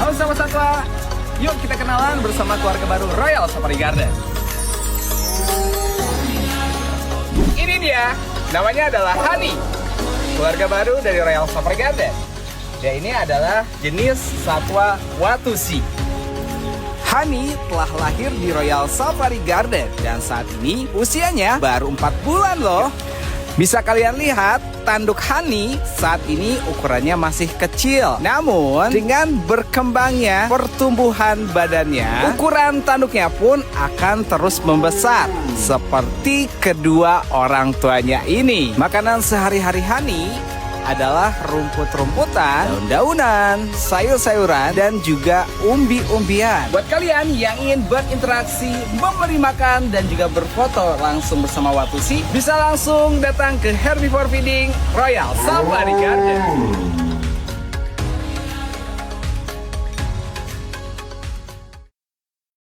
Halo sahabat satwa, yuk kita kenalan bersama keluarga baru Royal Safari Garden. Ini dia, namanya adalah Honey, keluarga baru dari Royal Safari Garden. Dia ini adalah jenis satwa Watusi. Honey telah lahir di Royal Safari Garden dan saat ini usianya baru 4 bulan loh. Bisa kalian lihat, tanduk Honey saat ini ukurannya masih kecil. Namun, dengan berkembangnya pertumbuhan badannya, ukuran tanduknya pun akan terus membesar. Seperti kedua orang tuanya ini. Makanan sehari-hari Honey adalah rumput-rumputan, daun-daunan, sayur-sayuran, dan juga umbi-umbian. Buat kalian yang ingin berinteraksi, memberi makan, dan juga berfoto langsung bersama Watusi, bisa langsung datang ke Herbivore Feeding Royal Safari Garden.